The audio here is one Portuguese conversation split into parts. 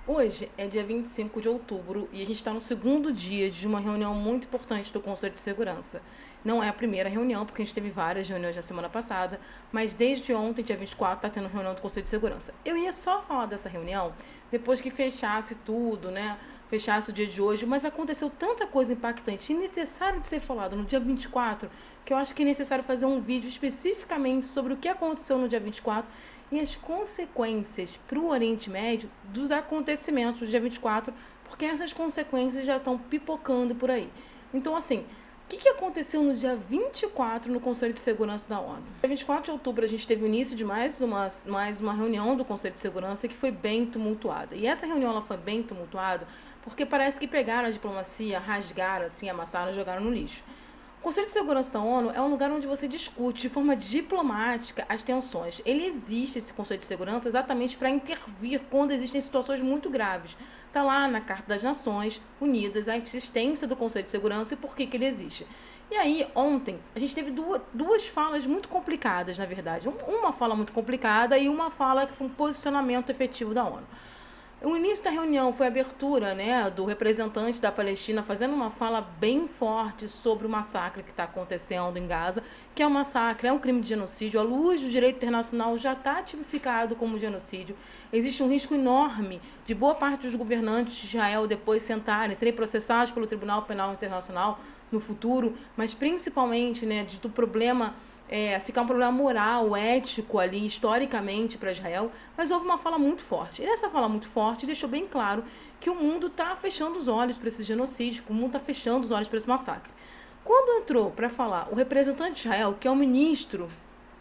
Hoje é dia 25 de outubro e a gente está no segundo dia de uma reunião muito importante do Conselho de Segurança. Não é a primeira reunião, porque a gente teve várias reuniões na semana passada, mas desde ontem, dia 24, está tendo reunião do Conselho de Segurança. Eu ia só falar dessa reunião depois que fechasse tudo, né? Fechasse o dia de hoje, mas aconteceu tanta coisa impactante e necessária de ser falado no dia 24, que eu acho que é necessário fazer um vídeo especificamente sobre o que aconteceu no dia 24 e as consequências para o Oriente Médio dos acontecimentos do dia 24, porque essas consequências já estão pipocando por aí. Então, assim, o que aconteceu no dia 24 no Conselho de Segurança da ONU? No dia 24 de outubro, a gente teve o início de mais uma reunião do Conselho de Segurança que foi bem tumultuada. E essa reunião ela foi bem tumultuada porque parece que pegaram a diplomacia, rasgaram, assim, amassaram e jogaram no lixo. O Conselho de Segurança da ONU é um lugar onde você discute de forma diplomática as tensões. Ele existe, esse Conselho de Segurança, exatamente para intervir quando existem situações muito graves. Está lá na Carta das Nações Unidas a existência do Conselho de Segurança e por que ele existe. E aí, ontem, a gente teve duas falas muito complicadas, na verdade. Uma fala muito complicada e uma fala que foi um posicionamento efetivo da ONU. O início da reunião foi a abertura, né, do representante da Palestina fazendo uma fala bem forte sobre o massacre que está acontecendo em Gaza, que é um massacre, é um crime de genocídio. À luz do direito internacional já está tipificado como genocídio. Existe um risco enorme de boa parte dos governantes de Israel depois serem processados pelo Tribunal Penal Internacional no futuro, mas principalmente, né, do problema ficar um problema moral, ético ali, historicamente, para Israel, mas houve uma fala muito forte. E essa fala muito forte deixou bem claro que o mundo está fechando os olhos para esse genocídio, que o mundo está fechando os olhos para esse massacre. Quando entrou para falar o representante de Israel, que é o ministro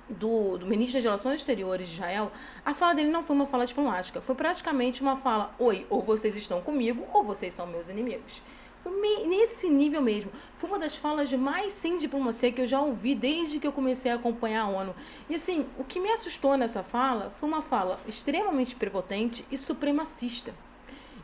do ministro das Relações Exteriores de Israel, a fala dele não foi uma fala diplomática, foi praticamente uma fala: oi, ou vocês estão comigo, ou vocês são meus inimigos. Foi nesse nível mesmo. Foi uma das falas de mais sem diplomacia que eu já ouvi desde que eu comecei a acompanhar a ONU. E assim, o que me assustou nessa fala foi uma fala extremamente prepotente e supremacista.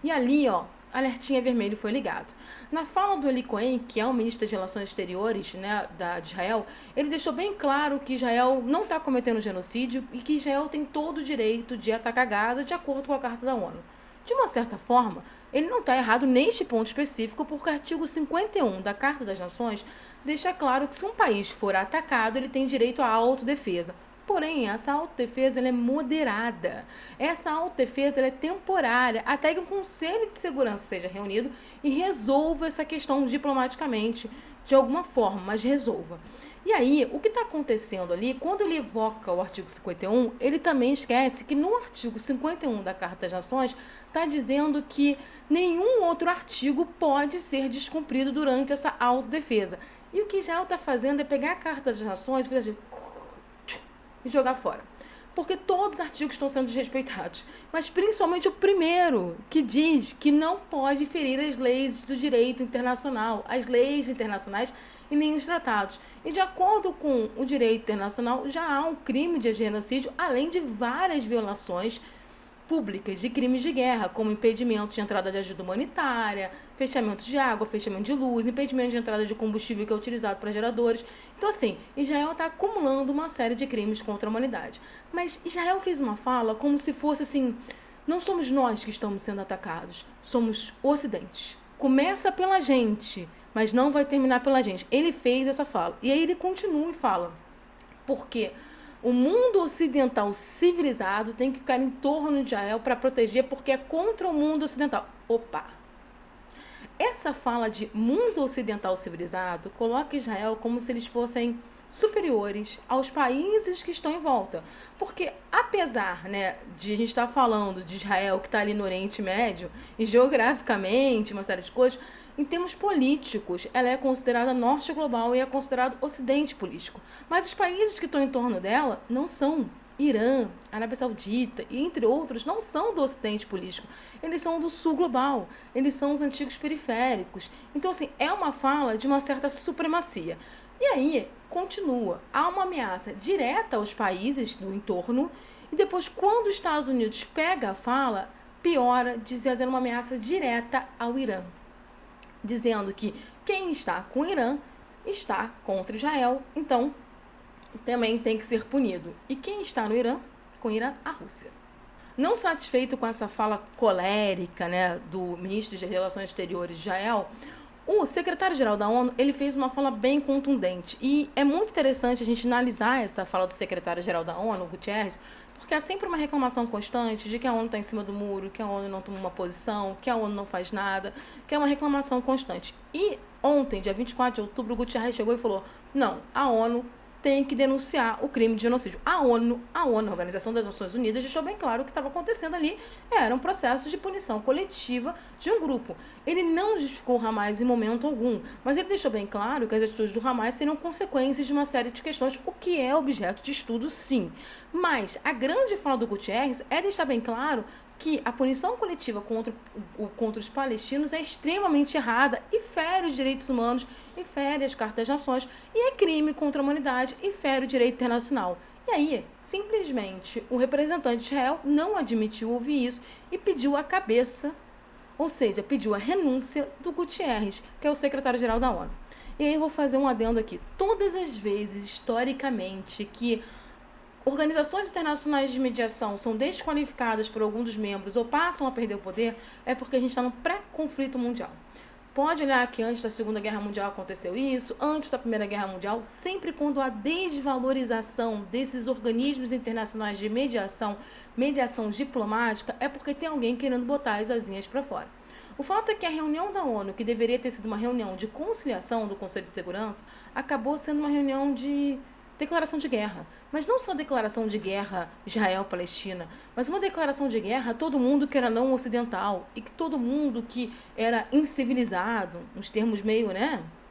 E ali, ó, alertinha vermelho foi ligado. Na fala do Eli Cohen, que é o ministro das Relações Exteriores, né, de Israel, ele deixou bem claro que Israel não está cometendo genocídio e que Israel tem todo o direito de atacar Gaza de acordo com a Carta da ONU. De uma certa forma, ele não está errado neste ponto específico, porque o artigo 51 da Carta das Nações deixa claro que se um país for atacado, ele tem direito à autodefesa. Porém, essa autodefesa ela é moderada. Essa autodefesa ela é temporária, até que um Conselho de Segurança seja reunido e resolva essa questão diplomaticamente, de alguma forma, mas resolva. E aí, o que está acontecendo ali, quando ele evoca o artigo 51, ele também esquece que no artigo 51 da Carta das Nações está dizendo que nenhum outro artigo pode ser descumprido durante essa autodefesa. E o que Israel está fazendo é pegar a Carta das Nações e jogar fora. Porque todos os artigos estão sendo desrespeitados. Mas principalmente o primeiro, que diz que não pode ferir as leis do direito internacional, as leis internacionais e nem os tratados. E de acordo com o direito internacional, já há um crime de genocídio, além de várias violações públicas de crimes de guerra, como impedimento de entrada de ajuda humanitária, fechamento de água, fechamento de luz, impedimento de entrada de combustível que é utilizado para geradores. Então, assim, Israel está acumulando uma série de crimes contra a humanidade. Mas Israel fez uma fala como se fosse assim: não somos nós que estamos sendo atacados, somos o Ocidente. Começa pela gente, mas não vai terminar pela gente. Ele fez essa fala. E aí ele continua e fala: porque o mundo ocidental civilizado tem que ficar em torno de Israel para proteger, porque é contra o mundo ocidental. Opa! Essa fala de mundo ocidental civilizado coloca Israel como se eles fossem superiores aos países que estão em volta. Porque apesar, né, de a gente estar falando de Israel que está ali no Oriente Médio, e geograficamente, uma série de coisas, em termos políticos, ela é considerada norte global e é considerado ocidente político. Mas os países que estão em torno dela não são. Irã, Arábia Saudita e entre outros não são do ocidente político, eles são do sul global, eles são os antigos periféricos. Então, assim, é uma fala de uma certa supremacia. E aí, continua, há uma ameaça direta aos países do entorno e depois, quando os Estados Unidos pega a fala, piora, dizendo uma ameaça direta ao Irã, dizendo que quem está com o Irã está contra Israel, então também tem que ser punido. E quem está no Irã? Com o Irã, a Rússia. Não satisfeito com essa fala colérica, né, do ministro das Relações Exteriores, Israel, o secretário-geral da ONU, ele fez uma fala bem contundente. E é muito interessante a gente analisar essa fala do secretário-geral da ONU, Guterres, porque há sempre uma reclamação constante de que a ONU está em cima do muro, que a ONU não toma uma posição, que a ONU não faz nada, que é uma reclamação constante. E ontem, dia 24 de outubro, o Guterres chegou e falou, não, a ONU tem que denunciar o crime de genocídio. A ONU, a Organização das Nações Unidas, deixou bem claro o que estava acontecendo ali era um processo de punição coletiva de um grupo. Ele não justificou o Hamas em momento algum, mas ele deixou bem claro que as atitudes do Hamas seriam consequências de uma série de questões, o que é objeto de estudo, sim. Mas a grande fala do Guterres é deixar bem claro que a punição coletiva contra os palestinos é extremamente errada e fere os direitos humanos, e fere as cartas das nações, e é crime contra a humanidade e fere o direito internacional. E aí, simplesmente, o representante de Israel não admitiu ouvir isso e pediu a cabeça, ou seja, pediu a renúncia do Guterres, que é o secretário-geral da ONU. E aí eu vou fazer um adendo aqui. Todas as vezes, historicamente, que organizações internacionais de mediação são desqualificadas por algum dos membros ou passam a perder o poder, é porque a gente está no pré-conflito mundial. Pode olhar que antes da Segunda Guerra Mundial aconteceu isso, antes da Primeira Guerra Mundial, sempre quando há desvalorização desses organismos internacionais de mediação diplomática, é porque tem alguém querendo botar as asinhas para fora. O fato é que a reunião da ONU, que deveria ter sido uma reunião de conciliação do Conselho de Segurança, acabou sendo uma reunião de declaração de guerra. Mas não só declaração de guerra Israel-Palestina, mas uma declaração de guerra a todo mundo que era não ocidental e que todo mundo que era incivilizado, uns termos meio,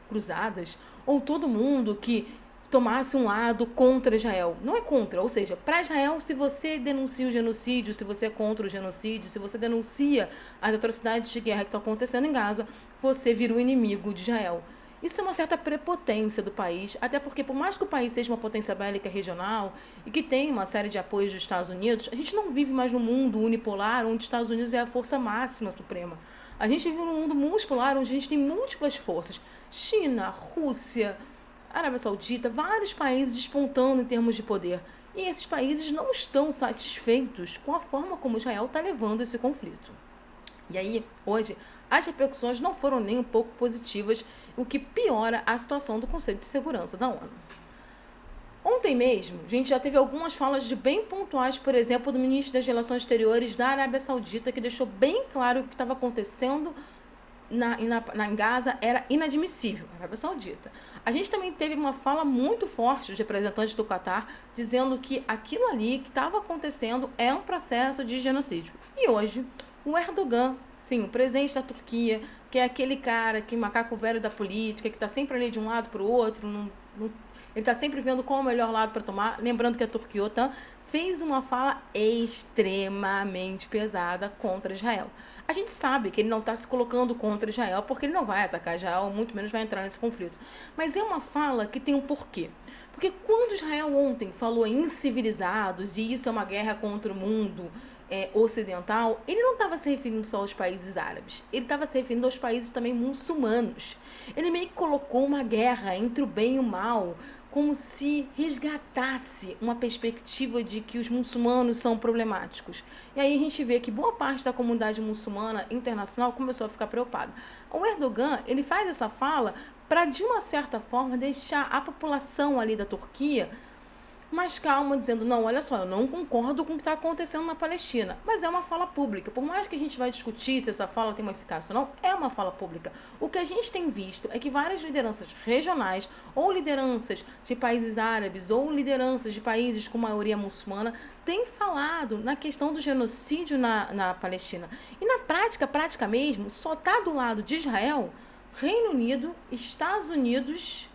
cruzadas, ou todo mundo que tomasse um lado contra Israel. Não é contra, ou seja, para Israel, se você denuncia o genocídio, se você é contra o genocídio, se você denuncia as atrocidades de guerra que estão acontecendo em Gaza, você vira o inimigo de Israel. Isso é uma certa prepotência do país, até porque por mais que o país seja uma potência bélica regional e que tenha uma série de apoios dos Estados Unidos, a gente não vive mais num mundo unipolar onde os Estados Unidos é a força máxima suprema. A gente vive num mundo multipolar onde a gente tem múltiplas forças. China, Rússia, Arábia Saudita, vários países despontando em termos de poder. E esses países não estão satisfeitos com a forma como Israel está levando esse conflito. E aí, hoje, as repercussões não foram nem um pouco positivas, o que piora a situação do Conselho de Segurança da ONU. Ontem mesmo, a gente já teve algumas falas de bem pontuais, por exemplo, do ministro das Relações Exteriores da Arábia Saudita, que deixou bem claro que o que estava acontecendo em Gaza era inadmissível, a Arábia Saudita. A gente também teve uma fala muito forte dos representantes do Catar, dizendo que aquilo ali que estava acontecendo é um processo de genocídio. E hoje, o Erdogan, sim, o presidente da Turquia, que é aquele cara, que macaco velho da política, que está sempre ali de um lado para o outro, ele está sempre vendo qual é o melhor lado para tomar, lembrando que a Turquia OTAN fez uma fala extremamente pesada contra Israel. A gente sabe que ele não está se colocando contra Israel, porque ele não vai atacar Israel, muito menos vai entrar nesse conflito. Mas é uma fala que tem um porquê. Porque quando Israel ontem falou em incivilizados, e isso é uma guerra contra o mundo ocidental, ele não estava se referindo só aos países árabes, ele estava se referindo aos países também muçulmanos. Ele meio que colocou uma guerra entre o bem e o mal, como se resgatasse uma perspectiva de que os muçulmanos são problemáticos. E aí a gente vê que boa parte da comunidade muçulmana internacional começou a ficar preocupada. O Erdogan, ele faz essa fala para, de uma certa forma, deixar a população ali da Turquia mais calma, dizendo, não, olha só, eu não concordo com o que está acontecendo na Palestina. Mas é uma fala pública. Por mais que a gente vai discutir se essa fala tem uma eficácia ou não, é uma fala pública. O que a gente tem visto é que várias lideranças regionais, ou lideranças de países árabes, ou lideranças de países com maioria muçulmana, têm falado na questão do genocídio na Palestina. E na prática mesmo, só está do lado de Israel, Reino Unido, Estados Unidos.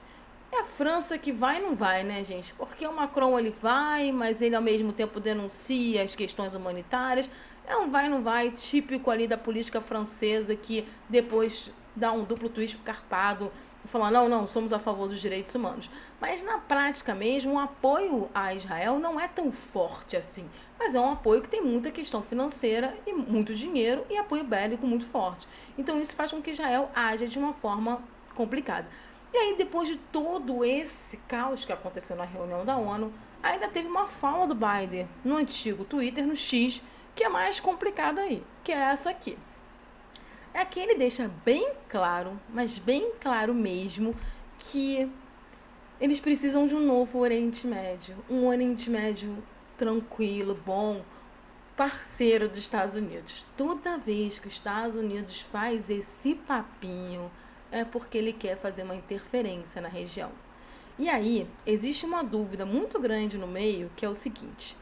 É a França que vai e não vai, né, gente? Porque o Macron, ele vai, mas ele ao mesmo tempo denuncia as questões humanitárias. É um vai e não vai típico ali da política francesa, que depois dá um duplo twist carpado e fala, não, somos a favor dos direitos humanos. Mas na prática mesmo, o apoio a Israel não é tão forte assim. Mas é um apoio que tem muita questão financeira e muito dinheiro e apoio bélico muito forte. Então isso faz com que Israel haja de uma forma complicada. E aí, depois de todo esse caos que aconteceu na reunião da ONU, ainda teve uma fala do Biden no antigo Twitter, no X, que é mais complicada aí, que é essa aqui. É que ele deixa bem claro, mas bem claro mesmo, que eles precisam de um novo Oriente Médio. Um Oriente Médio tranquilo, bom, parceiro dos Estados Unidos. Toda vez que os Estados Unidos faz esse papinho, é porque ele quer fazer uma interferência na região. E aí, existe uma dúvida muito grande no meio, que é o seguinte: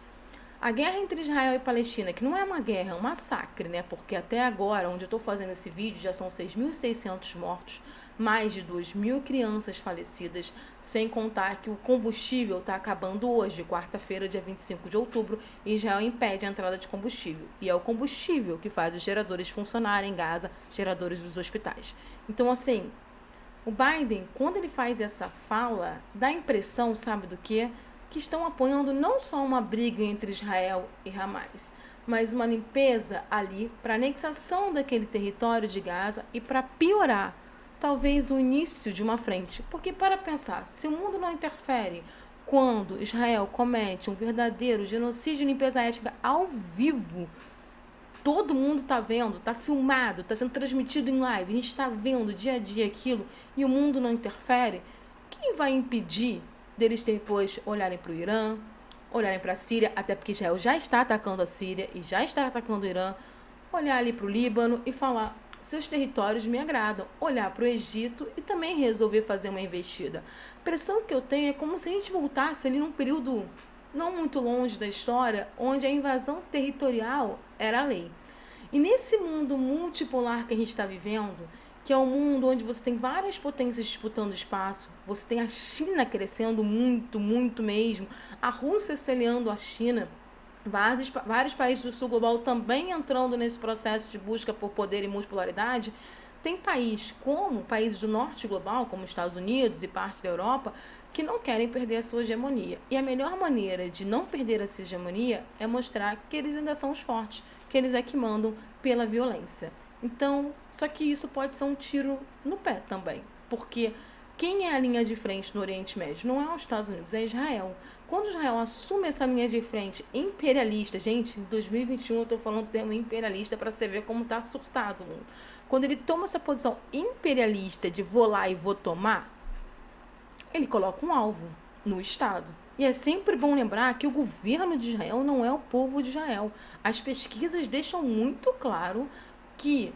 a guerra entre Israel e Palestina, que não é uma guerra, é um massacre, né? Porque até agora, onde eu estou fazendo esse vídeo, já são 6.600 mortos, mais de 2.000 crianças falecidas, sem contar que o combustível está acabando hoje, quarta-feira, dia 25 de outubro, e Israel impede a entrada de combustível. E é o combustível que faz os geradores funcionarem em Gaza, geradores dos hospitais. Então, assim, o Biden, quando ele faz essa fala, dá a impressão, sabe do quê? Que estão apoiando não só uma briga entre Israel e Hamas, mas uma limpeza ali para anexação daquele território de Gaza e para piorar, talvez, o início de uma frente. Porque, para pensar, se o mundo não interfere quando Israel comete um verdadeiro genocídio e limpeza étnica ao vivo, todo mundo está vendo, está filmado, está sendo transmitido em live, a gente está vendo dia a dia aquilo e o mundo não interfere, quem vai impedir deles depois olharem para o Irã, olharem para a Síria, até porque Israel já está atacando a Síria e já está atacando o Irã, olhar ali para o Líbano e falar: seus territórios me agradam, olhar para o Egito e também resolver fazer uma investida. A impressão que eu tenho é como se a gente voltasse ali num período não muito longe da história, onde a invasão territorial era a lei. E nesse mundo multipolar que a gente está vivendo, que é um mundo onde você tem várias potências disputando espaço, você tem a China crescendo muito, muito mesmo, a Rússia se aliando à China, vários países do sul global também entrando nesse processo de busca por poder e multipolaridade. Tem países do norte global, como os Estados Unidos e parte da Europa, que não querem perder a sua hegemonia. E a melhor maneira de não perder essa hegemonia é mostrar que eles ainda são os fortes, que eles é que mandam pela violência. Então, só que isso pode ser um tiro no pé também, porque quem é a linha de frente no Oriente Médio? Não é os Estados Unidos, é Israel. Quando Israel assume essa linha de frente imperialista, gente, em 2021 eu estou falando do termo imperialista para você ver como está surtado o mundo. Quando ele toma essa posição imperialista de vou lá e vou tomar, ele coloca um alvo no Estado. E é sempre bom lembrar que o governo de Israel não é o povo de Israel. As pesquisas deixam muito claro que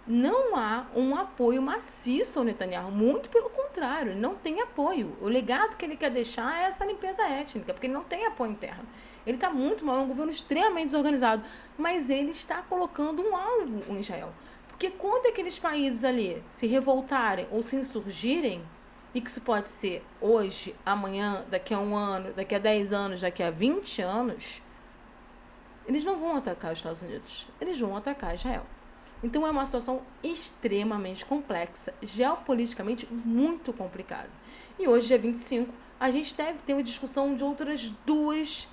não há um apoio maciço ao Netanyahu, muito pelo contrário, ele não tem apoio. O legado que ele quer deixar é essa limpeza étnica, porque ele não tem apoio interno. Ele está muito mal, é um governo extremamente desorganizado, mas ele está colocando um alvo em Israel. Porque quando aqueles países ali se revoltarem ou se insurgirem, e que isso pode ser hoje, amanhã, daqui a 1 ano, daqui a 10 anos, daqui a 20 anos, eles não vão atacar os Estados Unidos, eles vão atacar Israel. Então é uma situação extremamente complexa, geopoliticamente muito complicada. E hoje, dia 25, a gente deve ter uma discussão de outras duas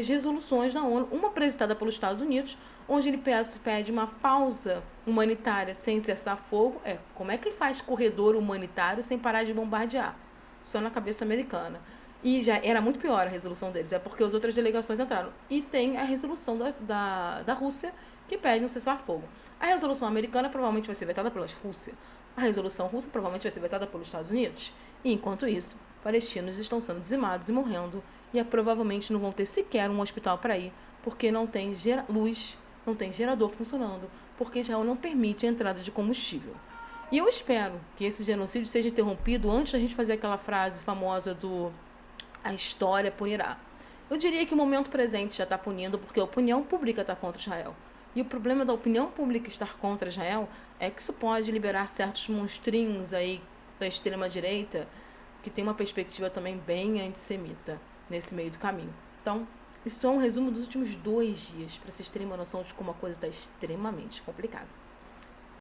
resoluções da ONU, uma apresentada pelos Estados Unidos, onde ele pede uma pausa humanitária sem cessar fogo. Como é que ele faz corredor humanitário sem parar de bombardear? Só na cabeça americana. E já era muito pior a resolução deles, é porque as outras delegações entraram. E tem a resolução da Rússia, que pede um cessar-fogo. A resolução americana provavelmente vai ser vetada pela Rússia. A resolução russa provavelmente vai ser vetada pelos Estados Unidos. E, enquanto isso, palestinos estão sendo dizimados e morrendo, e provavelmente não vão ter sequer um hospital para ir, porque não tem luz, não tem gerador funcionando, porque Israel não permite a entrada de combustível. E eu espero que esse genocídio seja interrompido antes da gente fazer aquela frase famosa do "a história punirá". Eu diria que o momento presente já está punindo, porque a opinião pública está contra Israel. E o problema da opinião pública estar contra Israel é que isso pode liberar certos monstrinhos aí da extrema-direita, que tem uma perspectiva também bem antissemita nesse meio do caminho. Então, isso é um resumo dos últimos 2 dias, para vocês terem uma noção de como a coisa está extremamente complicada.